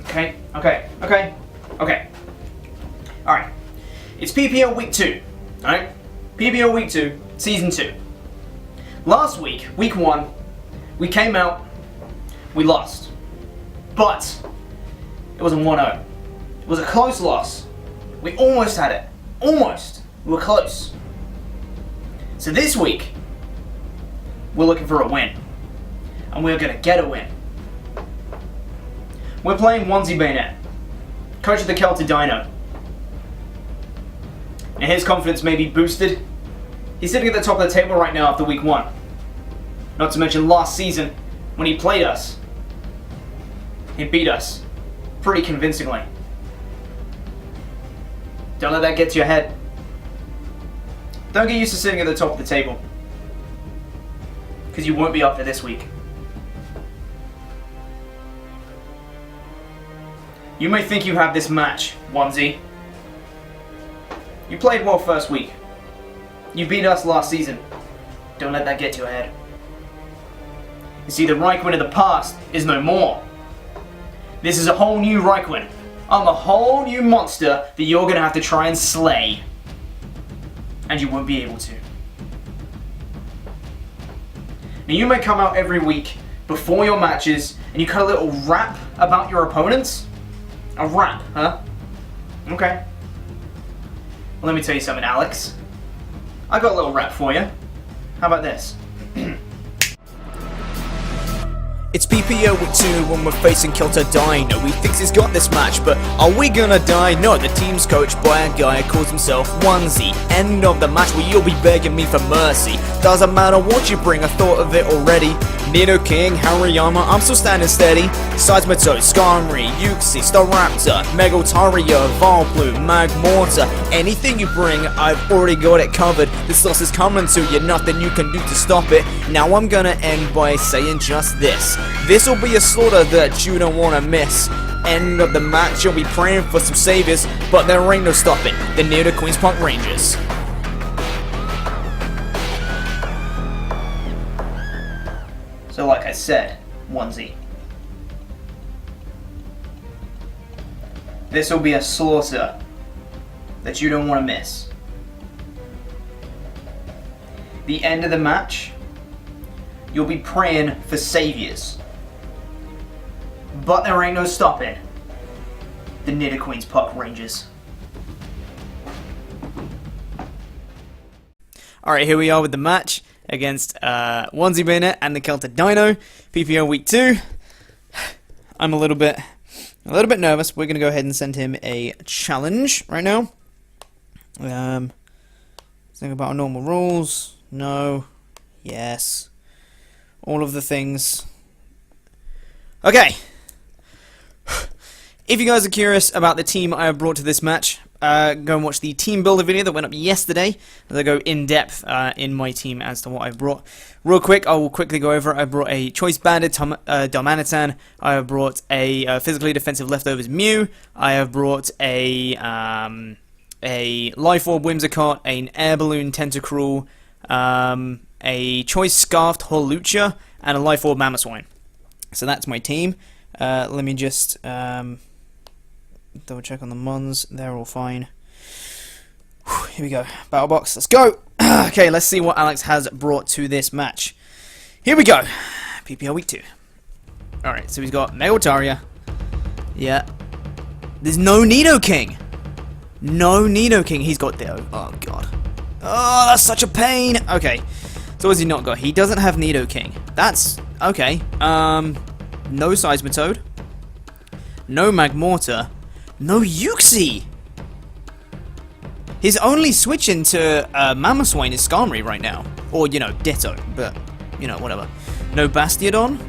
Okay. Alright. It's PPL Week 2. Alright? PPL Week 2, Season 2. Last week, Week 1, we came out, we lost. But, it was a 1-0. It was a close loss. We almost had it. Almost. We were close. So this week, we're looking for a win. And we're going to get a win. We're playing OnesieBanette, coach of the Celta Deino. And his confidence may be boosted. He's sitting at the top of the table right now after Week 1. Not to mention last season, when he played us, he beat us pretty convincingly. Don't let that get to your head. Don't get used to sitting at the top of the table, because you won't be after this week. You may think you have this match, Onesie. You played well first week. You beat us last season. Don't let that get to your head. You see, the RhyQuinn of the past is no more. This is a whole new RhyQuinn. I'm a whole new monster that you're going to have to try and slay. And you won't be able to. Now, you may come out every week before your matches and you cut a little rap about your opponents. A rap, huh? Okay. Well, let me tell you something, Alex. I got a little rap for you. How about this? It's PPL Week 2 when we're facing Celta Deino. He thinks he's got this match, but are we gonna die? No, the team's coached by a guy who calls himself Onesie. End of the match where you'll be begging me for mercy. Doesn't matter what you bring, I thought of it already. Nidoqueens, Hariyama, I'm still standing steady. Seismitoad, Skarmory, Uxie, Staraptor, Megaltaria, Valplu, Magmortar. Anything you bring, I've already got it covered. This loss is coming to you, nothing you can do to stop it. Now I'm gonna end by saying just this. This'll be a slaughter that you don't wanna miss. End of the match, you'll be praying for some saviors, but there ain't no stopping the Nidoqueens Park Rangers. So like I said, Onesie, this will be a slaughter that you don't want to miss. The end of the match, you'll be praying for saviors. But there ain't no stopping the Nidoqueens Park Rangers. Alright, here we are with the match against OnesieBanette and the Celta Deino, PPL Week 2. I'm a little bit nervous. We're gonna go ahead and send him a challenge right now. Think about our normal rules. No. Yes. All of the things. Okay. If you guys are curious about the team I have brought to this match, go and watch the team builder video that went up yesterday. They go in depth in my team as to what I've brought. Real quick, I will quickly go over. I brought a choice banded Darmanitan. I have brought a physically defensive leftovers Mew. I have brought a Life Orb Whimsicott, an Air Balloon Tentacruel, a choice Scarfed Hawlucha, and a Life Orb Mamoswine. So that's my team. Let me just double check on the Mons. They're all fine. Whew, here we go. Battle box. Let's go. Okay, let's see what Alex has brought to this match. Here we go. PPL Week 2. Alright, so he's got Megaltaria. Yeah. There's no Nidoking. No Nidoking. He's got the... Oh, God. Oh, that's such a pain. Okay. So what has he not got? He doesn't have Nidoking. That's... Okay. No Seismitoad. No Magmortar. No Uxie. His only switch into Mamoswine is Skarmory right now. Or, you know, Ditto. But, you know, whatever. No Bastiodon.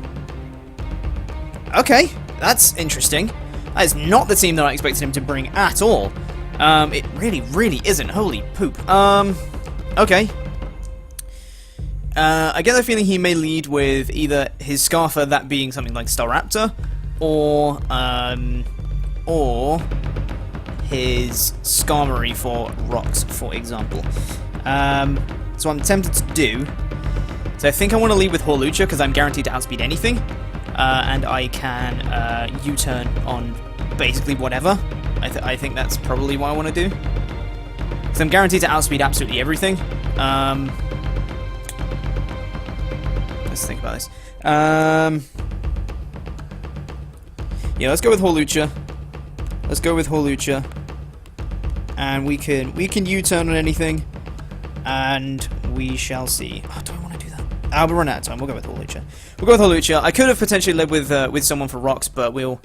Okay. That's interesting. That is not the team that I expected him to bring at all. It really, really isn't. Holy poop. Okay. I get the feeling he may lead with either his Scarfer, that being something like Staraptor, or his Skarmory for rocks, for example. So I'm tempted to do. So I think I want to lead with Hawlucha because I'm guaranteed to outspeed anything. and I can U-turn on basically whatever. I think that's probably what I want to do. Because I'm guaranteed to outspeed absolutely everything. Let's think about this. Yeah, let's go with Hawlucha. Let's go with Hawlucha. And we can U-turn on anything. And we shall see. Oh, do I want to do that? We'll run out of time. We'll go with Hawlucha. We'll go with Hawlucha. I could have potentially led with someone for rocks, but we'll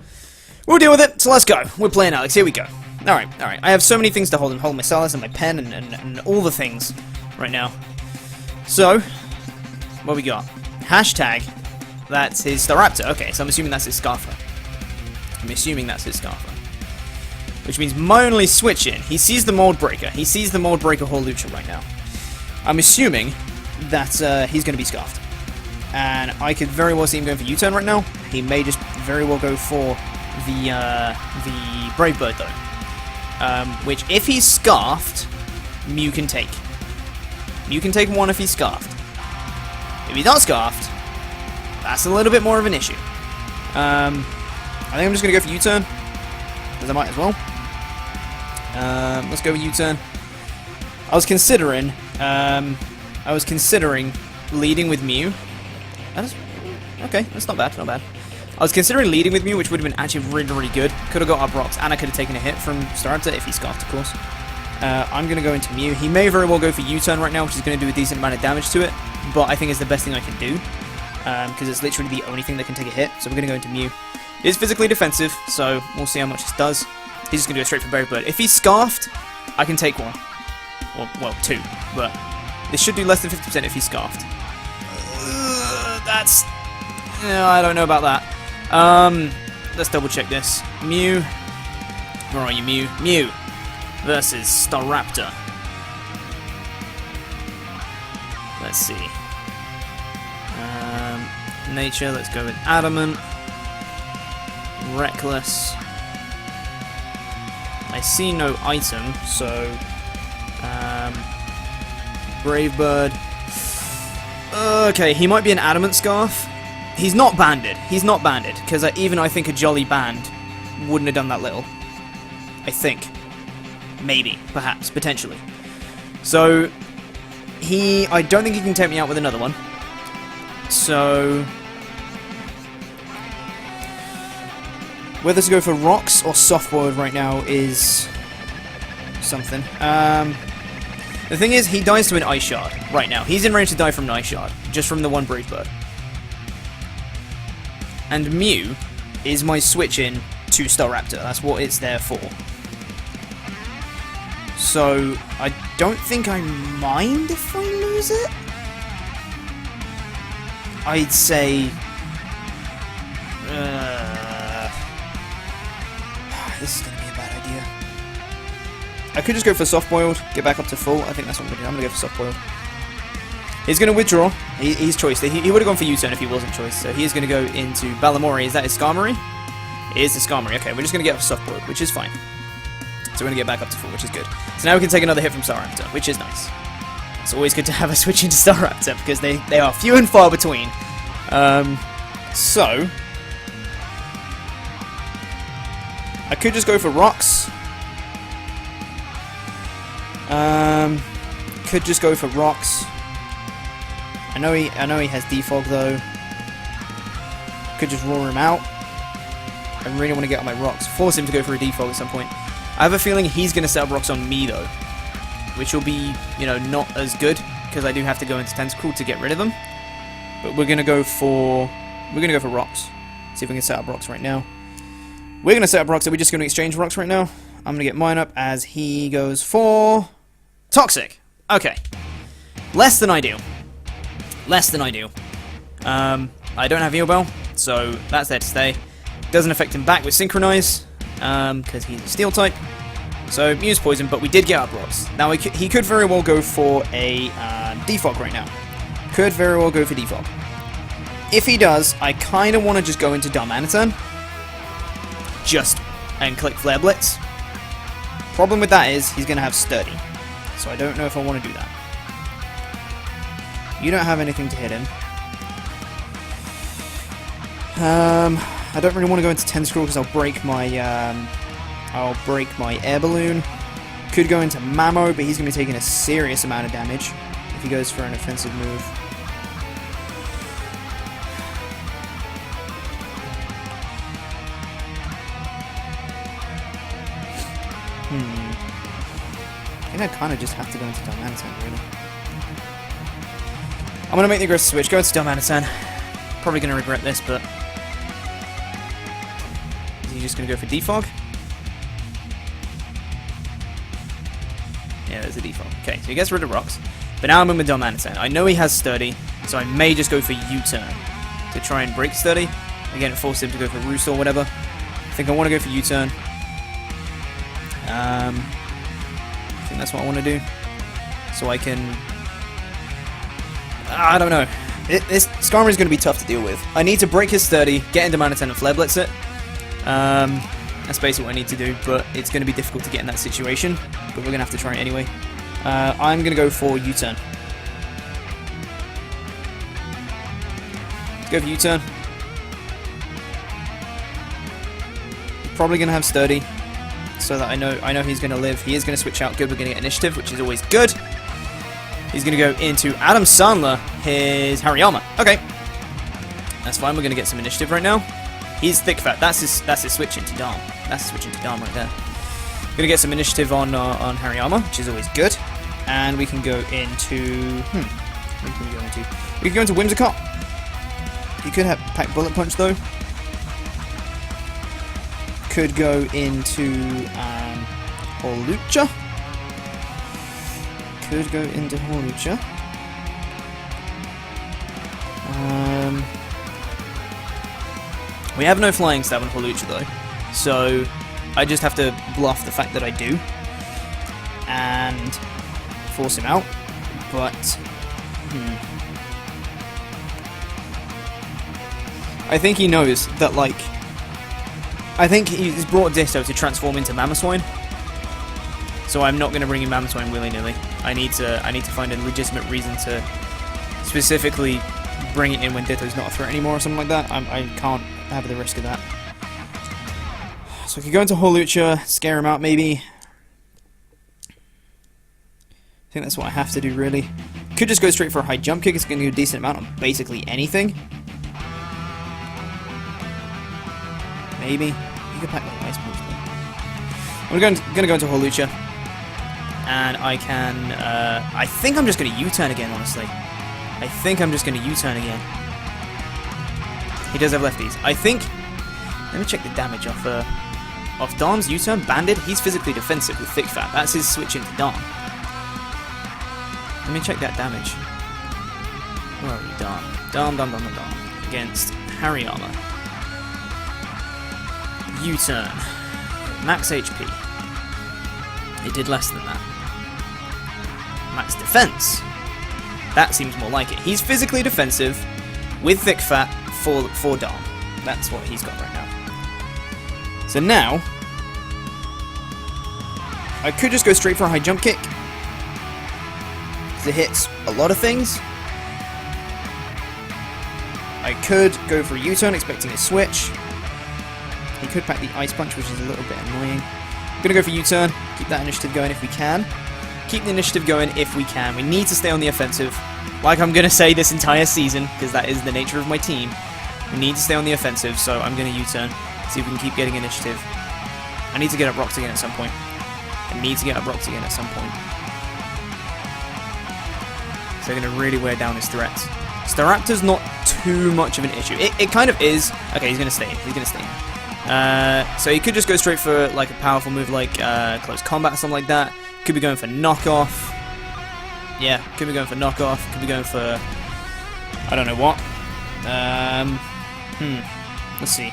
deal with it. So let's go. We're playing Alex. Here we go. Alright. I have so many things to hold. I'm holding my Salas and my pen and all the things right now. So, what we got? Hashtag. That's his Staraptor. Okay, so I'm assuming that's his Scarfer. Which means my only switch in. He sees the Mold Breaker. He sees the Mold Breaker Hawlucha right now. I'm assuming that he's going to be Scarfed. And I could very well see him going for U-turn right now. He may just very well go for the Brave Bird though. Which, if he's Scarfed, Mew can take. Mew can take one if he's Scarfed. If he's not Scarfed, that's a little bit more of an issue. I think I'm just going to go for U-turn, because I might as well. Let's go with U-turn. I was considering leading with Mew. Okay, that's not bad, I was considering leading with Mew, which would have been actually really, really good. Could have got up rocks, and I could have taken a hit from Staraptor if he Scarfed, of course. I'm going to go into Mew. He may very well go for U-turn right now, which is going to do a decent amount of damage to it, but I think it's the best thing I can do, because it's literally the only thing that can take a hit, so we're going to go into Mew. It is physically defensive, so we'll see how much this does. He's just going to go straight for Berry Bird. If he's Scarfed, I can take one. Well, two, but this should do less than 50% if he's Scarfed. That's... I don't know about that. Let's double check this. Mew. Where are you, Mew? Mew versus Staraptor. Let's see. Nature, let's go with Adamant. Reckless. I see no item, so... Brave Bird. Okay, he might be an Adamant Scarf. He's not banded. Because even I think a Jolly Band wouldn't have done that little. I think. Maybe. Perhaps. Potentially. So, I don't think he can take me out with another one. So... whether to go for rocks or soft-boiled right now is... something. The thing is, he dies to an Ice Shard right now. He's in range to die from an Ice Shard, just from the one Brave Bird. And Mew is my switch in to Staraptor. That's what it's there for. So, I don't think I mind if I lose it. I'd say... this is going to be a bad idea. I could just go for soft-boiled, get back up to full. I think that's what I'm going to do. I'm going to go for soft-boiled. He's going to withdraw. He's choice. He would have gone for U-turn if he wasn't choice. So he is going to go into Balamori. Is that his Skarmory? It is the Skarmory. Okay, we're just going to get up for soft-boiled, which is fine. So we're going to get back up to full, which is good. So now we can take another hit from Staraptor, which is nice. It's always good to have a switch into Staraptor, because they are few and far between. So... I could just go for rocks. Could just go for rocks. I know he has defog though. Could just roar him out. I really want to get on my rocks. Force him to go for a defog at some point. I have a feeling he's going to set up rocks on me though, which will be, you know, not as good because I do have to go into Tentacle to get rid of them. But we're going to go for rocks. See if we can set up rocks right now. We're going to set up rocks. Are we just going to exchange rocks right now? I'm going to get mine up as he goes for... Toxic. Okay. Less than ideal. Less than ideal. I don't have Yveltal, so that's there to stay. Doesn't affect him back with Synchronize, because he's a Steel type. So, Mew's Poison, but we did get up rocks. Now, he could very well go for a Defog right now. Could very well go for Defog. If he does, I kind of want to just go into Darmanitan. And click Flare Blitz. Problem with that is, he's going to have Sturdy. So I don't know if I want to do that. You don't have anything to hit him. I don't really want to go into Tentacruel because I'll break my air balloon. Could go into Mamo, but he's going to be taking a serious amount of damage if he goes for an offensive move. I think I kind of just have to go into Diantha, really. I'm going to make the aggressive switch, go into Diantha. Probably going to regret this, but... Is he just going to go for Defog? Yeah, there's a Defog. Okay, so he gets rid of rocks. But now I'm in with Diantha. I know he has Sturdy, so I may just go for U-turn to try and break Sturdy. Again, force him to go for Roost or whatever. I think I want to go for U-turn. I think that's what I want to do. So I can... I don't know. This Skarmory is going to be tough to deal with. I need to break his Sturdy, get into Manatee and Flare Blitz it. That's basically what I need to do, but it's going to be difficult to get in that situation. But we're going to have to try it anyway. I'm going to go for U-turn. Let's go for U-turn. Probably going to have Sturdy, so that I know he's going to live. He is going to switch out. Good, we're going to get Initiative, which is always good. He's going to go into Adam Sandler, his Hariyama. Okay. That's fine, we're going to get some Initiative right now. He's Thick Fat. That's his switch into Dom. That's his switch into Dom right there. Going to get some Initiative on Hariyama, which is always good. And we can go into... What can we go into? We can go into Whimsicott. He could have pack Bullet Punch, though. Could go into Hawlucha. Could go into Hawlucha. We have no Flying Stab on Hawlucha though, so I just have to bluff the fact that I do and force him out. But I think he knows that, like, I think he's brought Ditto to transform into Mamoswine. So I'm not going to bring in Mamoswine willy-nilly. I need to find a legitimate reason to specifically bring it in when Ditto's not a threat anymore or something like that. I can't have the risk of that. So I could go into Hawlucha, scare him out maybe. I think that's what I have to do, really. Could just go straight for a high jump kick. It's going to do a decent amount on basically anything. Maybe. You could pack the Ice Punch though. I'm going to go into Hawlucha. And I can... I think I'm just going to U-turn again, honestly. I think I'm just going to U-turn again. He does have lefties. I think... Let me check the damage off Dom's U-turn. Banded. He's physically defensive with Thick Fat. That's his switch into Dom. Let me check that damage. Where are you? Dom. Against Hariyama. U-turn. Max HP. It did less than that. Max defense. That seems more like it. He's physically defensive with Thick Fat for Dom. That's what he's got right now. So now I could just go straight for a high jump kick because it hits a lot of things. I could go for a U-turn expecting a switch. He could pack the Ice Punch, which is a little bit annoying. I'm going to go for U-turn. Keep that initiative going if we can. Keep the initiative going if we can. We need to stay on the offensive. Like I'm going to say this entire season, because that is the nature of my team. We need to stay on the offensive, so I'm going to U-turn. See if we can keep getting initiative. I need to get up rocks again at some point. So they're going to really wear down his threats. Staraptor's not too much of an issue. It kind of is. Okay, he's going to stay in. So he could just go straight for like a powerful move like close combat or something like that. Could be going for knockoff. Yeah, could be going for knockoff. Could be going for I don't know what. Let's see.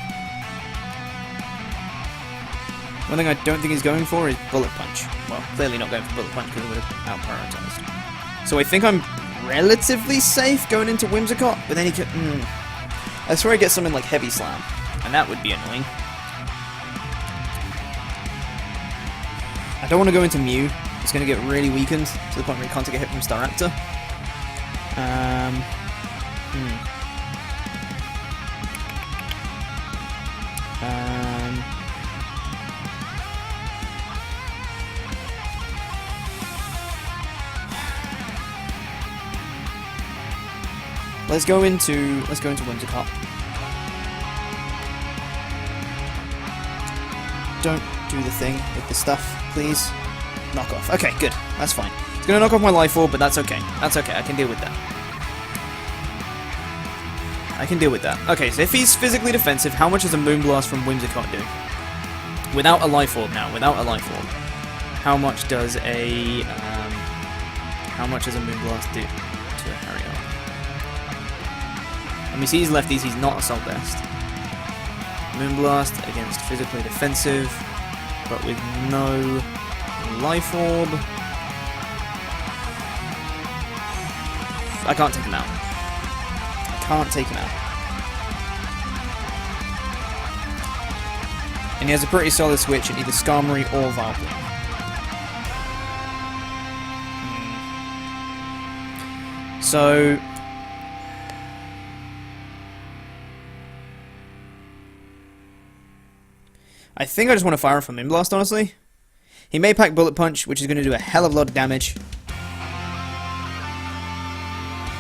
One thing I don't think he's going for is Bullet Punch. Well, clearly not going for Bullet Punch because it would have out-prioritized. So I think I'm relatively safe going into Whimsicott, but then he could... I swear he gets something like Heavy Slam, and that would be annoying. I don't want to go into Mew. It's going to get really weakened to the point where he can't take a hit from Staraptor. Let's go into Whimsicott. Don't do the thing with the stuff, please. Knock off. Okay, good. That's fine. It's gonna knock off my life orb, but that's okay. That's okay. I can deal with that. I can deal with that. Okay, so if he's physically defensive, how much does a Moonblast from Whimsicott do? Without a life orb now. Without a life orb, how much does a Moonblast do to a Harry? And we see his lefties, he's not Assault Vest. Moonblast against physically defensive, but with no life orb. I can't take him out. I can't take him out. And he has a pretty solid switch at either Skarmory or Vileplume. So I think I just want to fire off a Moonblast, honestly. He may pack Bullet Punch, which is going to do a hell of a lot of damage.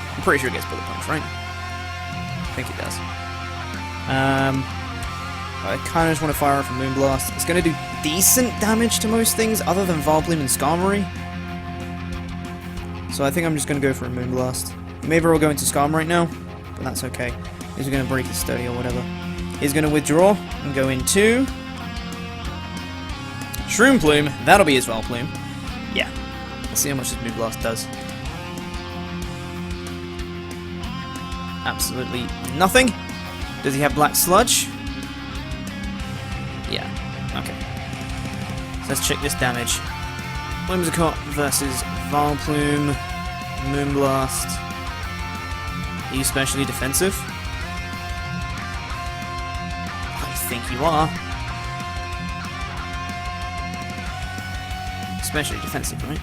I'm pretty sure it gets Bullet Punch, right? I think it does. I kind of just want to fire off a Moonblast. It's going to do decent damage to most things, other than Vileplume and Skarmory. So I think I'm just going to go for a Moonblast. He may very well go into Skarmory right now, but that's okay. He's going to break his Sturdy or whatever. He's going to withdraw and go into Shroom Plume. That'll be his Vileplume. Yeah. Let's see how much this Moonblast does. Absolutely nothing. Does he have Black Sludge? Yeah. Okay. So let's check this damage. Whimsicott versus Vileplume. Moonblast. Are you specially defensive? I think you are. Especially defensive, right?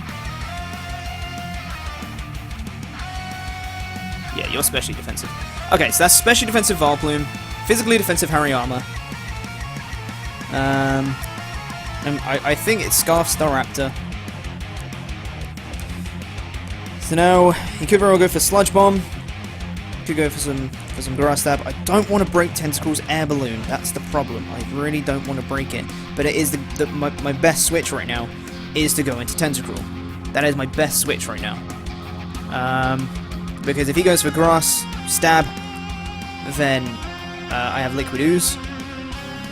Yeah, you're specially defensive. Okay, so that's specially defensive Vileplume, physically defensive Hariyama. And I think it's Scarf Staraptor. So now he could very well go for Sludge Bomb. Could go for some Grass Stab. I don't want to break Tentacle's Air Balloon. That's the problem. I really don't want to break it. But it is my best switch right now. Is to go into Tentacruel. That is my best switch right now. Because if he goes for Grass Stab, then I have Liquid Ooze.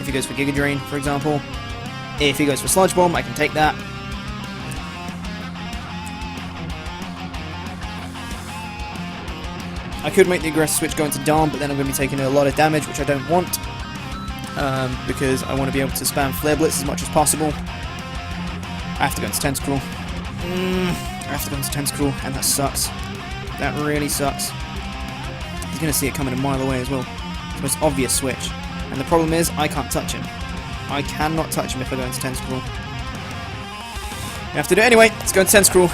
If he goes for Giga Drain, for example. If he goes for Sludge Bomb, I can take that. I could make the aggressive switch go into Darm, but then I'm going to be taking a lot of damage, which I don't want. Because I want to be able to spam Flare Blitz as much as possible. I have to go into Tentacruel. I have to go into Tentacruel, and that sucks. That really sucks. He's going to see it coming a mile away as well. It's the most obvious switch. And the problem is, I can't touch him. I cannot touch him if I go into Tentacruel. We have to do it anyway. Let's go into Tentacruel,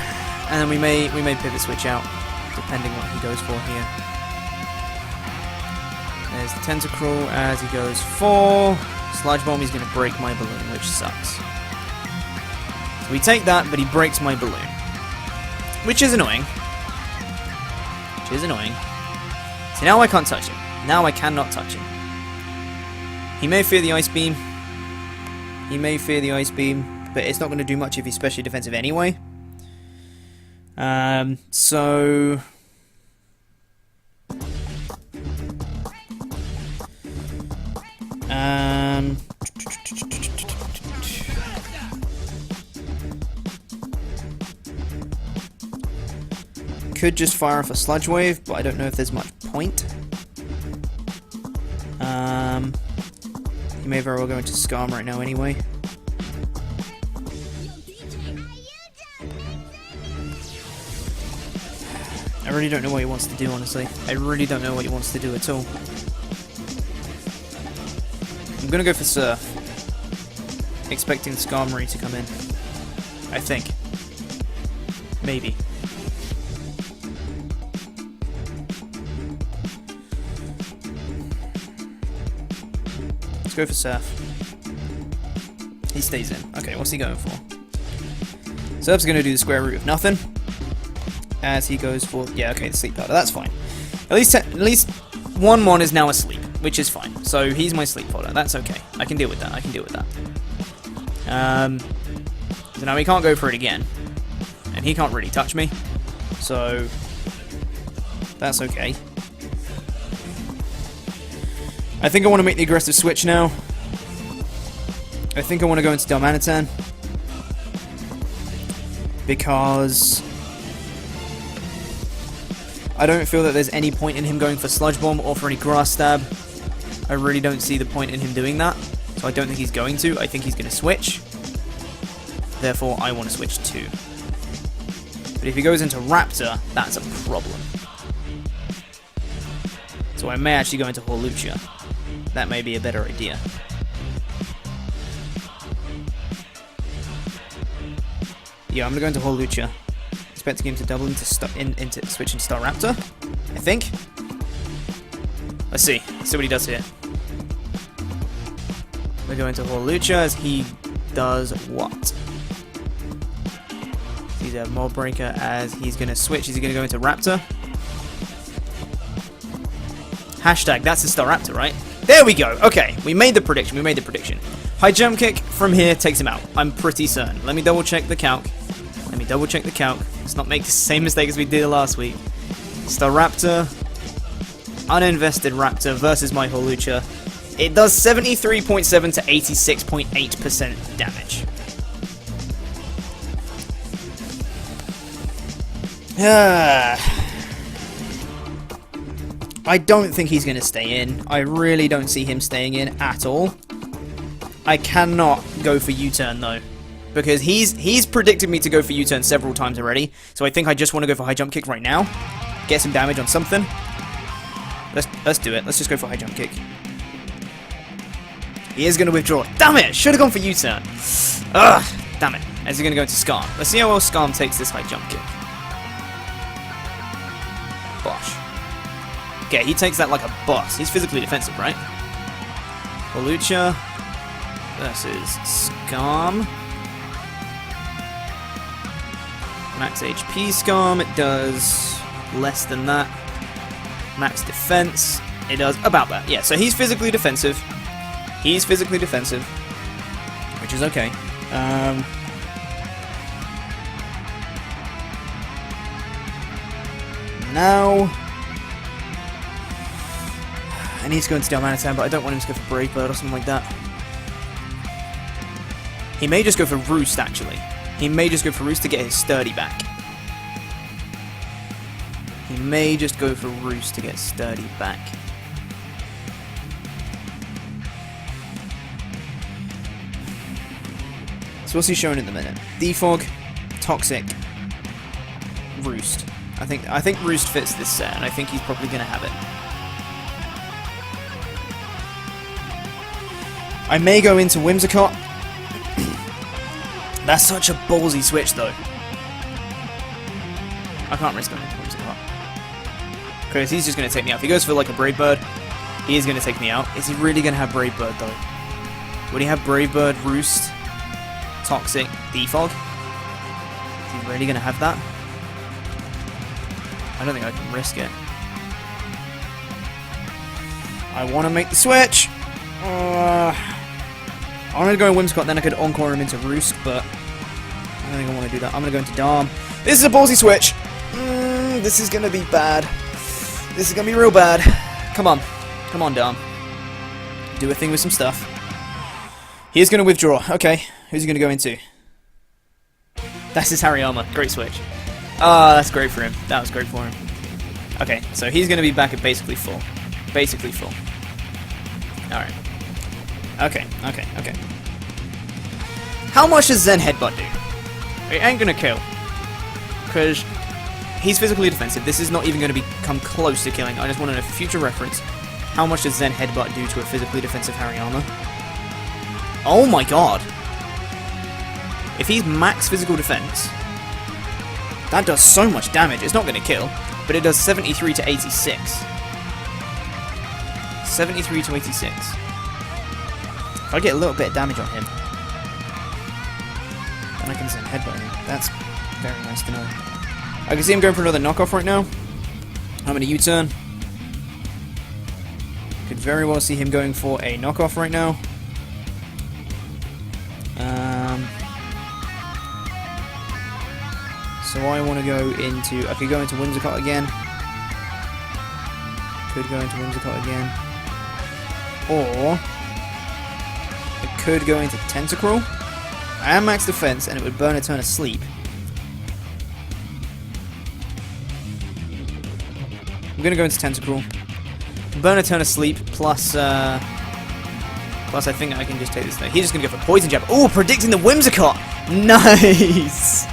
and then we may pivot switch out, depending what he goes for here. There's the Tentacruel as he goes for Sludge Bomb. He's going to break my balloon, which sucks. So we take that, but he breaks my balloon. Which is annoying. So now I can't touch him. Now I cannot touch him. He may fear the Ice Beam. But it's not going to do much if he's specially defensive anyway. So... could just fire off a Sludge Wave, but I don't know if there's much point. He may very well go into Skarm right now anyway. I really don't know what he wants to do, honestly. I really don't know what he wants to do at all. I'm gonna go for Surf. Expecting Skarmory to come in. I think. Maybe. go for Surf. He stays in. Okay, what's he going for? Surf's going to do the square root of nothing. As he goes for... Yeah, okay, the sleep powder. That's fine. At least 1-1 is now asleep, which is fine. So he's my sleep powder. That's okay. I can deal with that. I can deal with that. So now he can't go for it again. And he can't really touch me. So... That's okay. I think I want to make the aggressive switch now. I think I want to go into Darmanitan. Because... I don't feel that there's any point in him going for Sludge Bomb or for any Grass Stab. I really don't see the point in him doing that. So I don't think he's going to. I think he's going to switch. Therefore, I want to switch too. But if he goes into Rapture, that's a problem. So I may actually go into Hawlucha. That may be a better idea. Yeah, I'm going to go into Hawlucha. Expecting him to double into switch into Staraptor, I think. Let's see. Let's see what he does here. We're going to Hawlucha as he does what? He's a Mob Breaker as he's going to switch. Is he going to go into Raptor? Hashtag, that's a Staraptor, right? There we go. Okay, we made the prediction. We made the prediction. High Jump Kick from here takes him out. I'm pretty certain. Let me double check the calc. Let me double check the calc. Let's not make the same mistake as we did last week. Staraptor, uninvested Raptor versus my Hawlucha. It does 73.7 to 86.8% damage. I don't think he's going to stay in. I really don't see him staying in at all. I cannot go for U-turn though. Because he's predicted me to go for U-turn several times already. So I think I just want to go for High Jump Kick right now. Get some damage on something. Let's do it. Let's just go for High Jump Kick. He is going to withdraw. Damn it! Should have gone for U-turn. Ugh! Damn it. As he's going to go into Scarm. Let's see how well Scarm takes this High Jump Kick. Bosh. Okay, he takes that like a boss. He's physically defensive, right? Hawlucha versus Scarm. Max HP Scarm, it does less than that. Max defense, it does about that. Yeah, so he's physically defensive. He's physically defensive, which is okay. Now, I need to go into Darmanitan, but I don't want him to go for Brave Bird or something like that. He may just go for Roost, actually. He may just go for Roost to get his Sturdy back. He may just go for Roost to get Sturdy back. So what's he showing at the minute? Defog, Toxic, Roost. I think Roost fits this set, and I think he's probably going to have it. I may go into Whimsicott. That's such a ballsy switch, though. I can't risk going into Whimsicott. Because he's just going to take me out. If he goes for, like, a Brave Bird, he is going to take me out. Is he really going to have Brave Bird, though? Would he have Brave Bird, Roost, Toxic, Defog? Is he really going to have that? I don't think I can risk it. I want to make the switch! I'm going to go in Whimsicott, then I could Encore him into Roost, but I don't think I want to do that. I'm going to go into Darm. This is a ballsy switch! This is going to be bad. This is going to be real bad. Come on. Come on, Darm. Do a thing with some stuff. He is going to withdraw. Okay, who's he going to go into? That's his Hariyama. Great switch. Ah, that's great for him. That was great for him. Okay, so he's going to be back at basically full. Basically full. Alright. Okay. How much does Zen Headbutt do? It ain't gonna kill. Because he's physically defensive. This is not even going to become close to killing. I just want to know for future reference. How much does Zen Headbutt do to a physically defensive Hariyama? Oh my god. If he's max physical defense, that does so much damage. It's not going to kill, but it does 73 to 86. 73 to 86. If I get a little bit of damage on him, then I can send headbutt him. That's very nice to know. I can see him going for another knockoff right now. I'm going to U-turn. Could very well see him going for a knockoff right now. So I want to go into... I could go into Whimsicott again. Could go into Whimsicott again. Or... I could go into Tentacruel. I am max defense and it would burn a turn of sleep. I'm going to go into Tentacruel. Burn a turn of sleep, plus I think I can just take this thing. He's just going to go for Poison Jab. Oh, predicting the Whimsicott! Nice!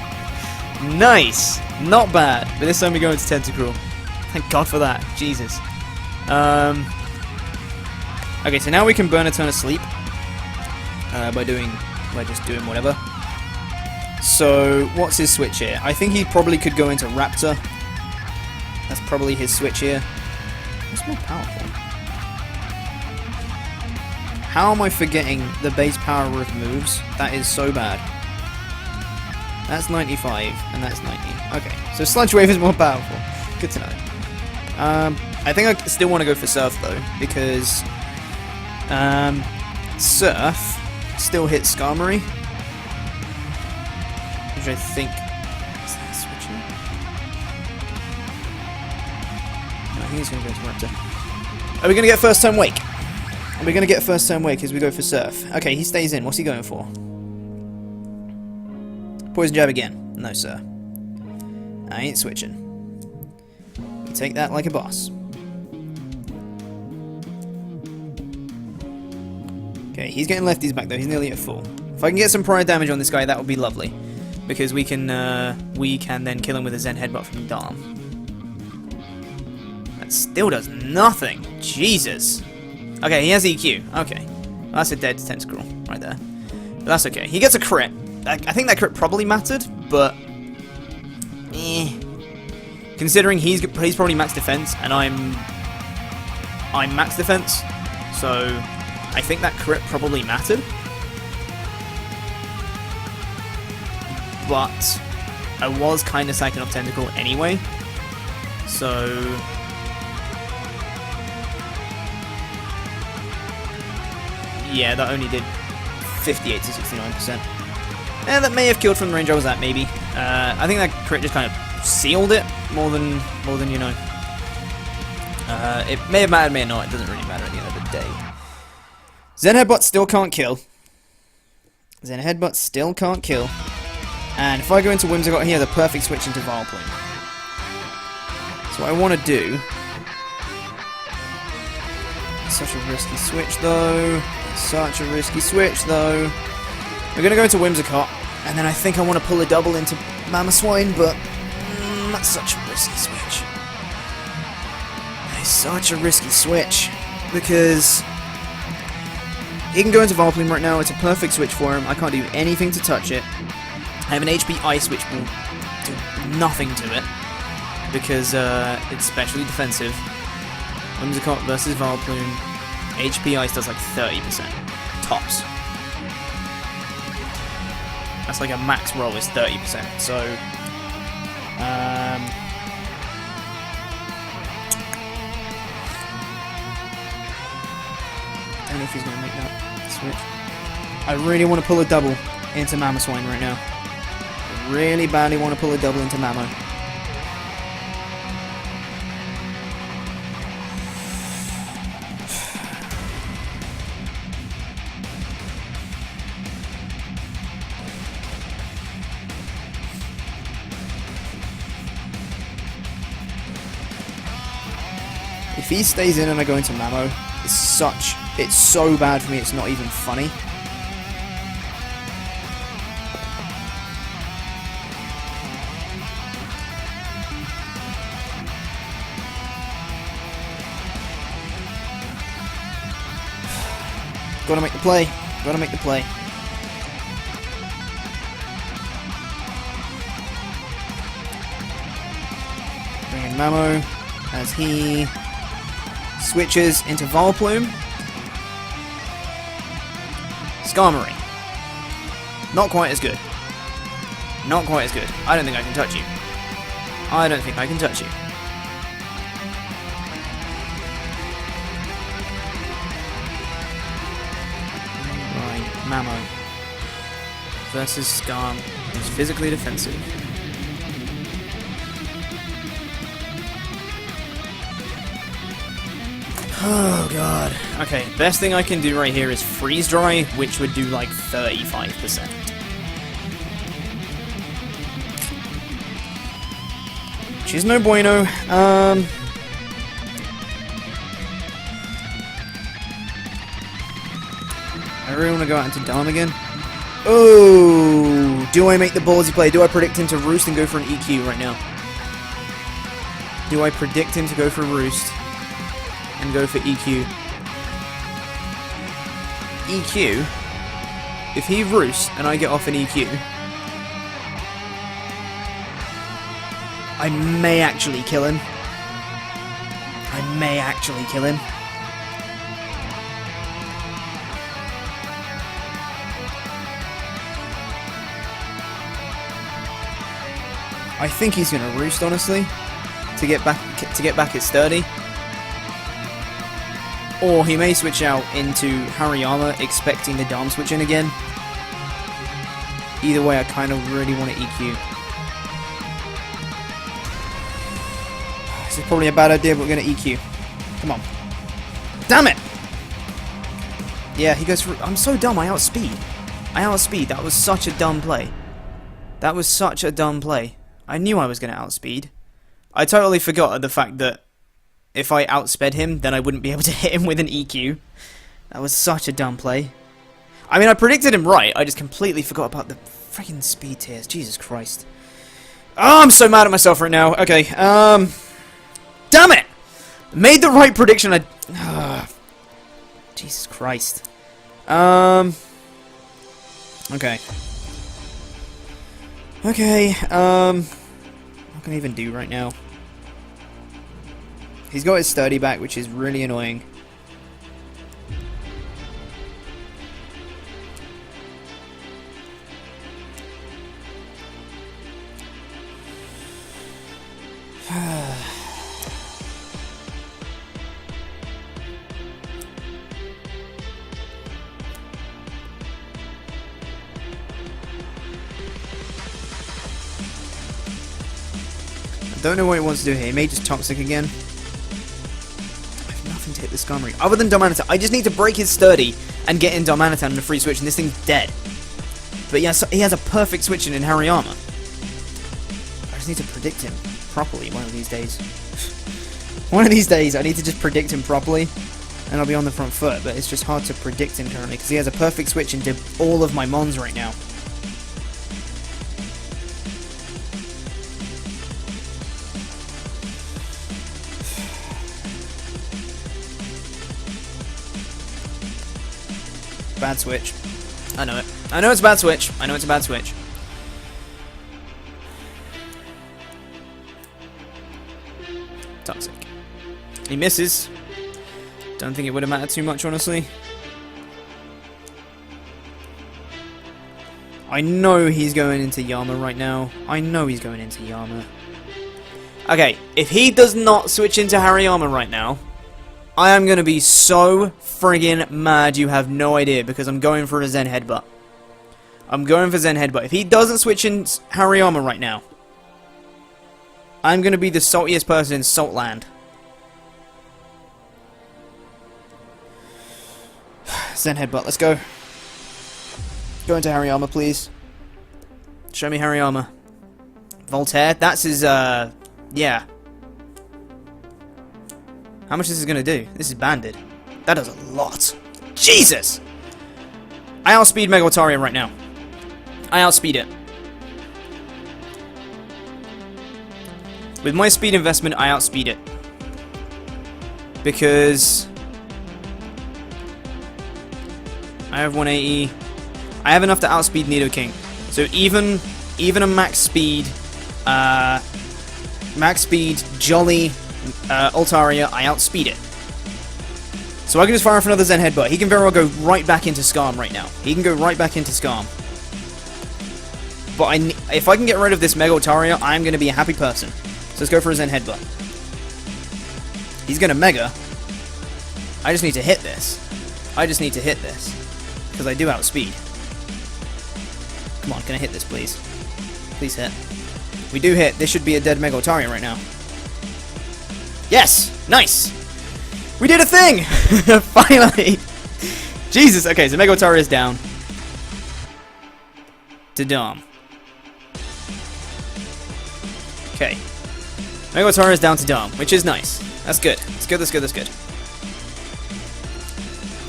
Nice! Not bad. But this time we go into Tentacruel. Thank God for that. Jesus. Okay, so now we can burn a turn of sleep. By just doing whatever. So, what's his switch here? I think he probably could go into Rapture. That's probably his switch here. What's more powerful? How am I forgetting the base power of moves? That is so bad. That's 95, and that's 90. Okay, so Sludge Wave is more powerful. Good to know. I think I still want to go for Surf, though, because Surf still hits Skarmory, which I think... Is that switching? No, I think he's going to go to Raptor. Are we going to get first turn Wake? Are we going to get first turn Wake as we go for Surf? Okay, he stays in. What's he going for? Poison Jab again. No, sir. I ain't switching. You take that like a boss. Okay, he's getting lefties back though. He's nearly at full. If I can get some prior damage on this guy, that would be lovely, because we can then kill him with a Zen Headbutt from Darm. That still does nothing. Jesus. Okay, he has EQ. Okay, well, that's a dead Tentacruel right there. But that's okay. He gets a crit. I think that crit probably mattered, but considering he's probably max defense and I'm max defense, so I think that crit probably mattered. But I was kind of sacking off Tentacle anyway, so yeah, that only did 58 to 69%. Yeah, that may have killed from the range I was at, maybe. I think that crit just kind of sealed it more than you know. It may have mattered, may not. It doesn't really matter at the end of the day. Zen Headbutt still can't kill. Zen Headbutt still can't kill. And if I go into Whimsicott, he has a perfect switch into Vileplume. So what I want to do... Such a risky switch, though. Such a risky switch, though. We're going to go into Whimsicott, and then I think I want to pull a double into Mamoswine, but that's such a risky switch. That is such a risky switch, because he can go into Vileplume right now. It's a perfect switch for him. I can't do anything to touch it. I have an HP Ice, which will do nothing to it, because it's specially defensive. Whimsicott versus Vileplume. HP Ice does like 30%. Tops. That's like a max roll is 30%, so... I don't know if he's going to make that switch. I really want to pull a double into Mamoswine right now. I really badly want to pull a double into Mamo. If he stays in and I go into Mamo, it's so bad for me, it's not even funny. Gotta make the play. Gotta make the play. Bring in Mamo as he switches into Vileplume. Skarmory. Not quite as good. Not quite as good. I don't think I can touch you. I don't think I can touch you. Right, Mamo. Versus Skarm, who's physically defensive. Oh god. Okay, best thing I can do right here is Freeze Dry, which would do like 35%. Which is no bueno. I really want to go out into Dom again. Oh! Do I make the ballsy play? Do I predict him to Roost and go for an EQ right now? Do I predict him to go for Roost and go for EQ? EQ? If he Roosts and I get off an EQ, I may actually kill him. I may actually kill him. I think he's gonna Roost, honestly, to get back at Sturdy. Or he may switch out into Hariyama, expecting the Dom switch in again. Either way, I kind of really want to EQ. This is probably a bad idea, but we're gonna EQ. Come on. Damn it! Yeah, he goes for... I'm so dumb, I outspeed. That was such a dumb play. That was such a dumb play. I knew I was going to outspeed. I totally forgot the fact that if I outsped him, then I wouldn't be able to hit him with an EQ. That was such a dumb play. I mean, I predicted him right. I just completely forgot about the freaking speed tiers. Jesus Christ. Oh, I'm so mad at myself right now. Okay, damn it! Made the right prediction. Jesus Christ. Okay. Okay, what can I even do right now? He's got his Sturdy back, which is really annoying. Don't know what he wants to do here. He may just Toxic again. I have nothing to hit the Skarmory. Other than Diantha, I just need to break his Sturdy and get in Diantha on the free switch, and this thing's dead. But yeah, so he has a perfect switch in Hariyama. I just need to predict him properly one of these days. One of these days, I need to just predict him properly, and I'll be on the front foot. But it's just hard to predict him currently, because he has a perfect switch into all of my Mons right now. Bad switch. I know it. I know it's a bad switch. I know it's a bad switch. Toxic. He misses. Don't think it would have mattered too much, honestly. I know he's going into Yama right now. I know he's going into Yama. Okay, if he does not switch into Hariyama right now, I am going to be so friggin' mad you have no idea, because I'm going for a Zen Headbutt. I'm going for Zen Headbutt. If he doesn't switch in Hariyama right now, I'm going to be the saltiest person in Saltland. Zen Headbutt, let's go. Go into Hariyama, please. Show me Hariyama. Voltaire, that's his, yeah. How much is this going to do? This is banded. That does a lot. Jesus! I outspeed Mega Altaria right now. I outspeed it. With my speed investment, I outspeed it. Because I have 180. I have enough to outspeed Nidoking. So even a max speed Jolly Altaria, I outspeed it. So I can just fire off another Zen Headbutt. He can very well go right back into Scarm right now. He can go right back into Scarm. But if I can get rid of this Mega Altaria, I'm going to be a happy person. So let's go for a Zen Headbutt. He's going to Mega. I just need to hit this. I just need to hit this. Because I do outspeed. Come on, can I hit this, please? Please hit. We do hit. This should be a dead Mega Altaria right now. Yes! Nice! We did a thing! Finally! Jesus, okay, so Mega Altaria is down. To Dom. Okay. Mega Altaria is down to Dom, which is nice. That's good. That's good, that's good, that's good.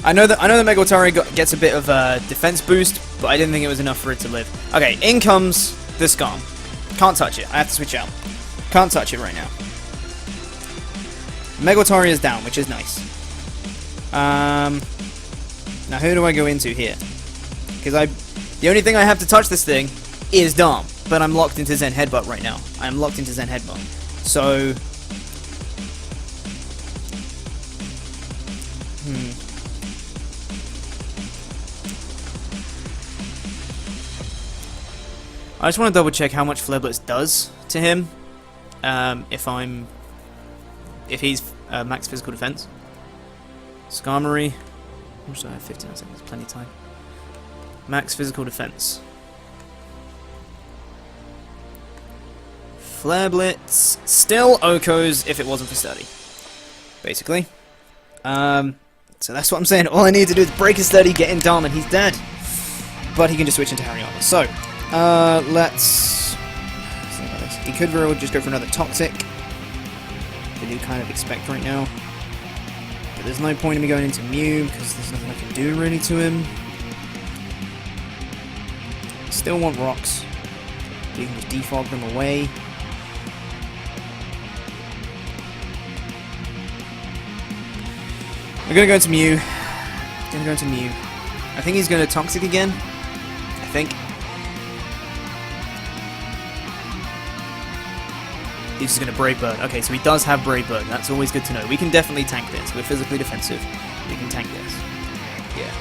I know that Mega Altaria gets a bit of a defense boost, but I didn't think it was enough for it to live. Okay, in comes the Scarm. Can't touch it. I have to switch out. Can't touch it right now. Mega Altaria is down, which is nice. Now who do I go into here? Because the only thing I have to touch this thing is Dom, but I'm locked into Zen Headbutt right now. I'm locked into Zen Headbutt. So I just want to double check how much Flare Blitz does to him. If he's max physical defense. Skarmory. Also, I have 15 seconds, plenty of time. Max physical defense. Flare Blitz. Still Okos if it wasn't for Study. Basically. So that's what I'm saying. All I need to do is break his Study, get in Dom, and he's dead. But he can just switch into Harryana. So, let's think about this. He could very well just go for another Toxic. I do kind of expect right now. But there's no point in me going into Mew, because there's nothing I can do really to him. Still want Rocks. You can just defog them away. We're gonna go into Mew. I think he's gonna Toxic again. I think. He's just going to Brave Bird. Okay, so he does have Brave Bird. That's always good to know. We can definitely tank this. We're physically defensive. We can tank this. Yeah.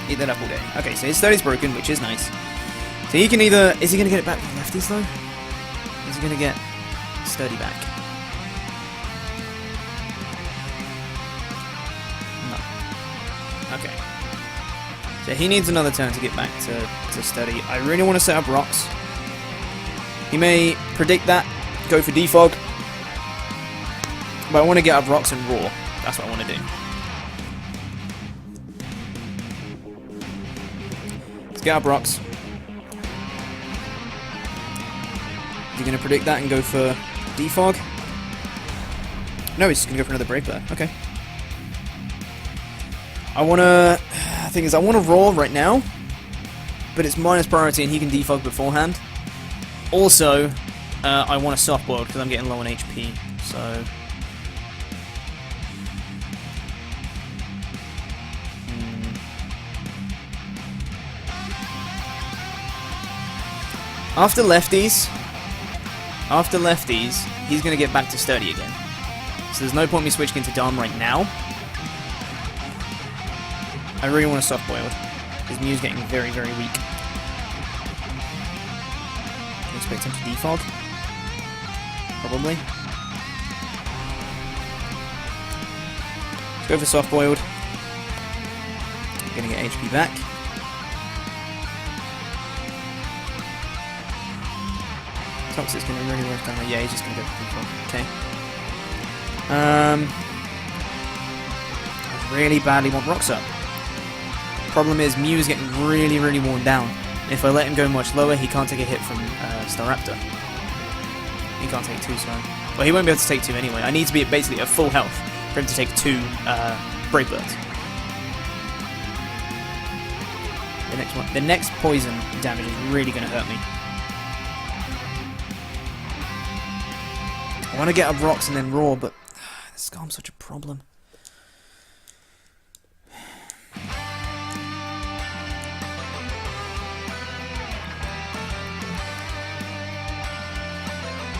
Eat that up all day. Okay, so his Study's broken, which is nice. So he can either... Is he going to get it back with lefties, though? Is he going to get Study back? No. Okay. So he needs another turn to get back to Study. I really want to set up Rocks. He may predict that. Go for Defog. But I want to get up Rocks and Roar. That's what I want to do. Let's get up Rocks. Is he going to predict that and go for Defog? No, he's just going to go for another Brave Bird. Okay. I want to... The thing is, I want to Roar right now. But it's minus priority and he can Defog beforehand. Also... I want a soft boiled because I'm getting low on HP, so... After lefties, he's going to get back to Sturdy again. So there's no point me switching into Dom right now. I really want a soft boiled. His Mew's getting very, very weak. Can you expect him to defog? Probably. Let's go for soft boiled. Gonna get HP back. Toxic's gonna really work down there. Yeah, he's just gonna go for control. Okay. I really badly want Rocks up. Problem is, Mew is getting really, really worn down. If I let him go much lower, he can't take a hit from Staraptor. He can't take 2, sorry. Well, he won't be able to take 2 anyway. I need to be at basically at full health for him to take 2 Brave Birds. The next poison damage is really going to hurt me. I want to get up Rocks and then Roar, but this Scarm's such a problem.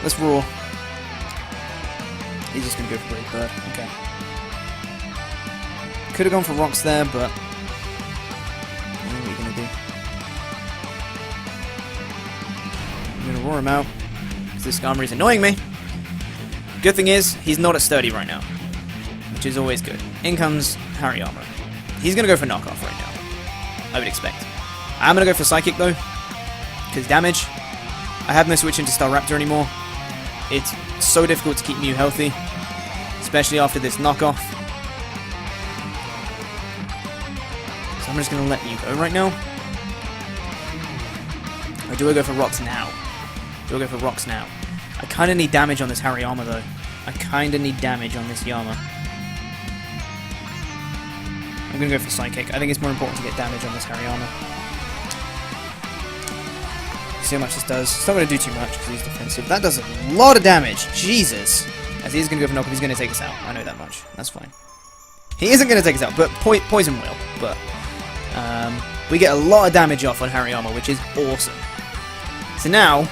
Let's Roar. He's just going to go for Brave Bird. Okay. Could have gone for rocks there, but what are we gonna do? I'm gonna roar him out because this Skarmory is annoying me. Good thing is he's not at sturdy right now, which is always good. In comes Hariyama. He's gonna go for knockoff right now, I would expect. I'm gonna go for psychic though, because damage. I have no switch into Staraptor anymore. It's so difficult to keep Mew healthy, especially after this knockoff. So I'm just going to let Mew go right now. Or do I go for rocks now? Do I go for rocks now? I kind of need damage on this Hariyama though. I kind of need damage on this Yama. I'm going to go for Psychic. I think it's more important to get damage on this Hariyama. See how much this does. It's not going to do too much because he's defensive. That does a lot of damage. Jesus. As he is going to go for knock, he's going to take us out. I know that much. That's fine. He isn't going to take us out, but Poison will. But we get a lot of damage off on Hariyama, which is awesome. So now,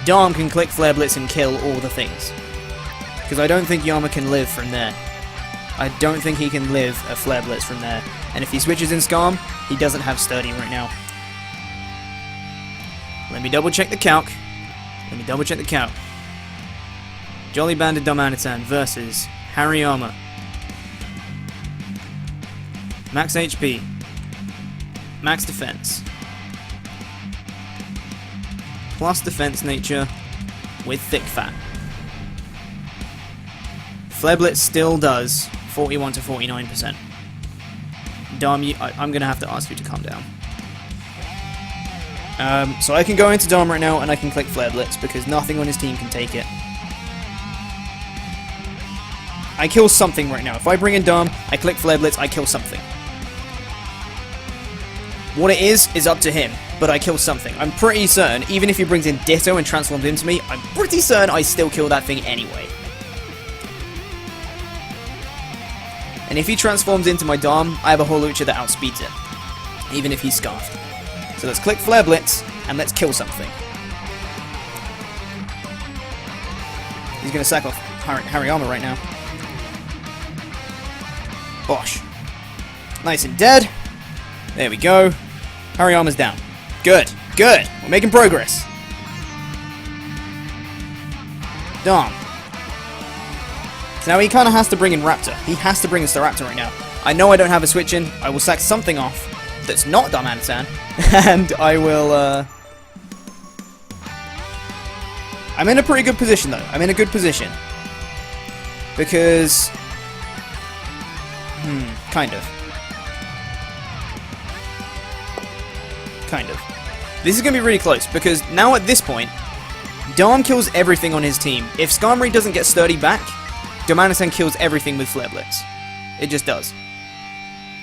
Dom can click Flare Blitz and kill all the things. Because I don't think Yama can live from there. I don't think he can live a Flare Blitz from there. And if he switches in Skarm, he doesn't have Sturdy right now. Let me double check the calc. Jolly Banded Darmanitan versus Hariyama. Max HP. Max defense. Plus defense nature with thick fat. Flare Blitz still does 41 to 49%. Dom, I'm going to have to ask you to calm down. So I can go into Dom right now and I can click Flare Blitz because nothing on his team can take it. I kill something right now. If I bring in Dom, I click Flare Blitz, I kill something. What it is up to him, but I kill something. I'm pretty certain, even if he brings in Ditto and transforms into me, I'm pretty certain I still kill that thing anyway. And if he transforms into my Dom, I have a Hawlucha that outspeeds it, even if he's Scarfed. So let's click Flare Blitz, and let's kill something. He's going to sack off Hariyama right now. Bosh. Nice and dead. There we go. Hariyama's down. Good. Good. We're making progress. Dom. So now he kind of has to bring in Rapture. He has to bring in Staraptor right now. I know I don't have a switch in. I will sack something off that's not Darmanitan. And I will, I'm in a pretty good position, though. I'm in a good position. Because... kind of. This is going to be really close, because now at this point, Dom kills everything on his team. If Skarmory doesn't get Sturdy back, Darmanitan kills everything with Flare Blitz. It just does.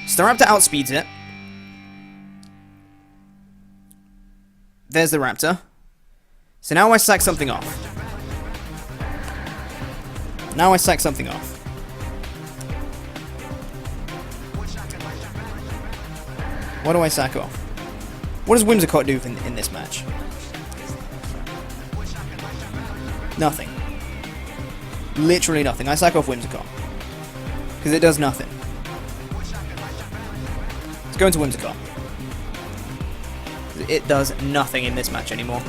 Staraptor outspeeds it. There's the Raptor. So now I sack something off. What do I sack off? What does Whimsicott do in this match? Nothing. Literally nothing. I sack off Whimsicott. Because it does nothing. Let's go into Whimsicott. It does nothing in this match anymore.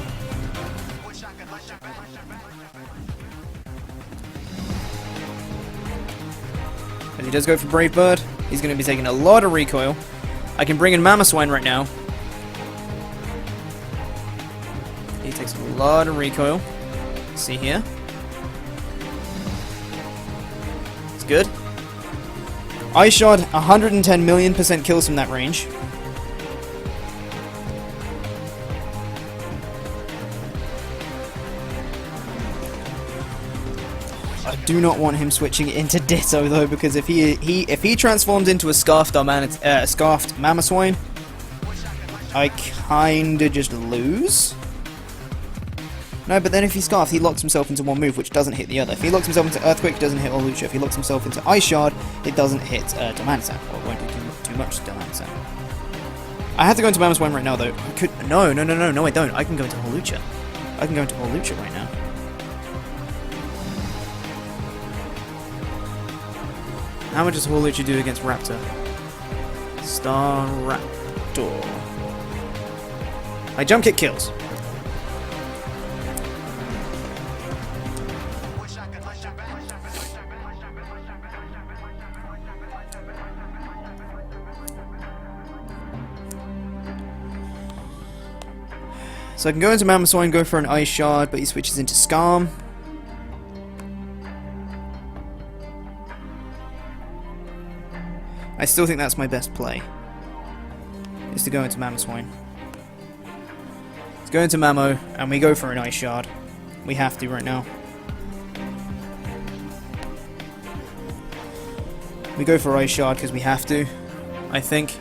And he does go for Brave Bird. He's going to be taking a lot of recoil. I can bring in Mamoswine right now. He takes a lot of recoil. See here. It's good. Ice Shard, 110 million% kills from that range. I do not want him switching into Ditto though, because if he transforms into a scarfed Mamoswine, I kinda just lose. No, but then if he's Scarfed, he locks himself into one move, which doesn't hit the other. If he locks himself into Earthquake, it doesn't hit Hawlucha. If he locks himself into Ice Shard, it doesn't hit Darmanitan. Or it won't do too much to Darmanitan. I have to go into Mamoswine right now, though. I could... No, I don't. I can go into Hawlucha. Right now. How much does Hawlucha do against Rapture? Star Raptor. My jump kick kills. So I can go into Mamoswine, go for an Ice Shard, but he switches into Scarm. I still think that's my best play, is to go into Mamoswine. Let's go into Mamo, and we go for an Ice Shard. We have to right now. We go for Ice Shard because we have to, I think.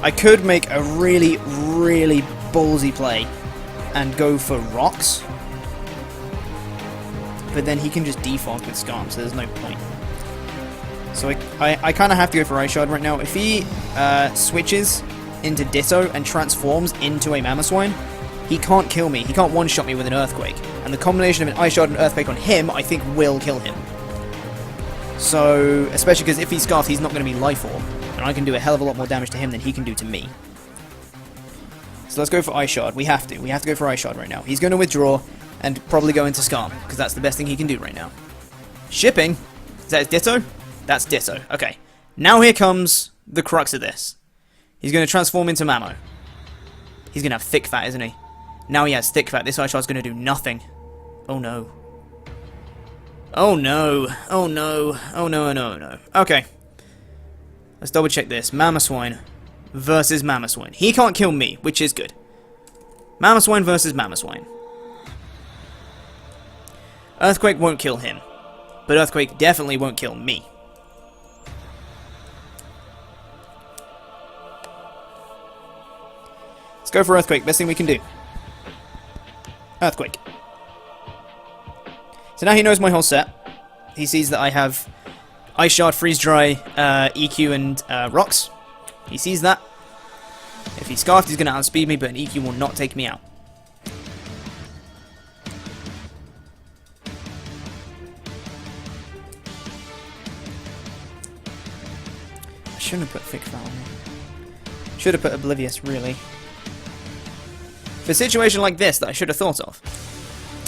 I could make a really, really ballsy play and go for Rocks, but then he can just defog with Scarm, so there's no point. So I kind of have to go for Ice Shard right now. If he switches into Ditto and transforms into a Mamoswine, he can't kill me. He can't one-shot me with an Earthquake. And the combination of an Ice Shard and Earthquake on him, I think, will kill him. So, especially because if he's Scarfed, he's not going to be Life Orb. And I can do a hell of a lot more damage to him than he can do to me. So let's go for Ice Shard. We have to. We have to go for Ice Shard right now. He's going to withdraw and probably go into Scarm, because that's the best thing he can do right now. Shipping? Is that his Ditto? That's Ditto. Okay. Now here comes the crux of this. He's going to transform into Mamo. He's going to have Thick Fat, isn't he? Now he has Thick Fat. This Ice Shard's going to do nothing. Oh no. Oh no. Oh no. Oh no, no, no. Okay. Let's double check this. Mamoswine versus Mamoswine. He can't kill me, which is good. Mamoswine versus Mamoswine. Earthquake won't kill him, but Earthquake definitely won't kill me. Let's go for Earthquake. Best thing we can do. Earthquake. So now he knows my whole set. He sees that I have Ice Shard, Freeze Dry, EQ, and Rocks. He sees that. If he's Scarfed, he's going to outspeed me, but an EQ will not take me out. I shouldn't have put Thick Fat on me. Should have put Oblivious, really. For a situation like this that I should have thought of.